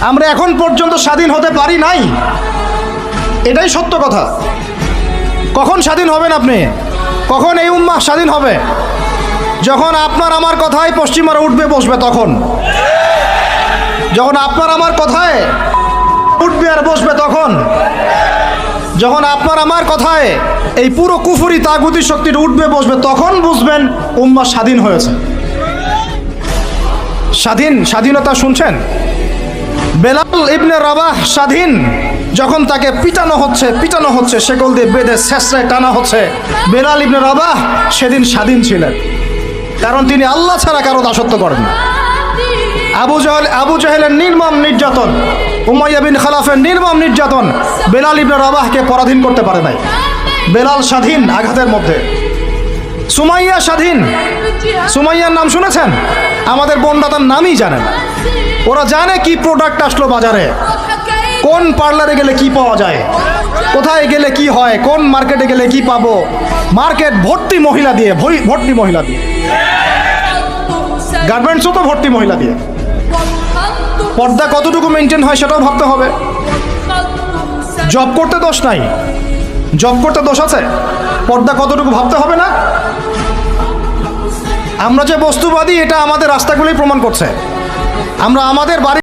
আমরা এখন পর্যন্ত স্বাধীন হতে পারি নাই, এটাই সত্য কথা। কখন স্বাধীন হবেন আপনি? কখন এই উম্মাহ স্বাধীন হবে? যখন আপনার আমার কথায় পশ্চিমারা উঠবে বসবে তখন। যখন আপনার আমার কথায় উঠবে আর বসবে তখন। যখন আপনার আমার কথায় এই পুরো কুফরি তাগুতি শক্তিটা উঠবে বসবে তখন বুঝবেন উম্মাহ স্বাধীন হয়েছে। স্বাধীনতা শুনছেন? বেলাল ইবনে রাবাহ স্বাধীন, যখন তাকে পিটানো হচ্ছে শেকল দিয়ে বেঁধে শেষরায় টানা হচ্ছে, বেলাল ইবনে রাবাহ সেদিন স্বাধীন ছিলেন, কারণ তিনি আল্লাহ ছাড়া কারো দাসত্ব করেন না। আবু জাহেলের নির্মম নির্যাতন, উমাইয়া বিন খালাফের নির্মম নির্যাতন বেলাল ইবনে রাবাহকে পরাধীন করতে পারে নাই। বেলাল স্বাধীন আঘাতের মধ্যে। সুমাইয়া স্বাধীন। সুমাইয়ার নাম শুনেছেন? আমাদের বোনরা তার নামই জানে না। ওরা জানে কি প্রোডাক্ট আসলো বাজারে, কোন পার্লারে গেলে কি পাওয়া যায়, কোথায় গেলে কি হয়, কোন মার্কেটে গেলে কি পাবো। মার্কেট ভর্তি মহিলা দিয়ে, ভর্তি মহিলা দিয়ে, গার্মেন্টসও তো ভর্তি মহিলা দিয়ে। পর্দা কতটুকু মেনটেন হয় সেটাও ভাবতে হবে। জব করতে দোষ নাই, জব করতে দোষ আছে, পর্দা কতটুকু ভাবতে হবে না? আমরা যে বস্তুবাদী এটা আমাদের রাস্তাগুলোই প্রমাণ করছে। আমরা আমাদের বাড়ি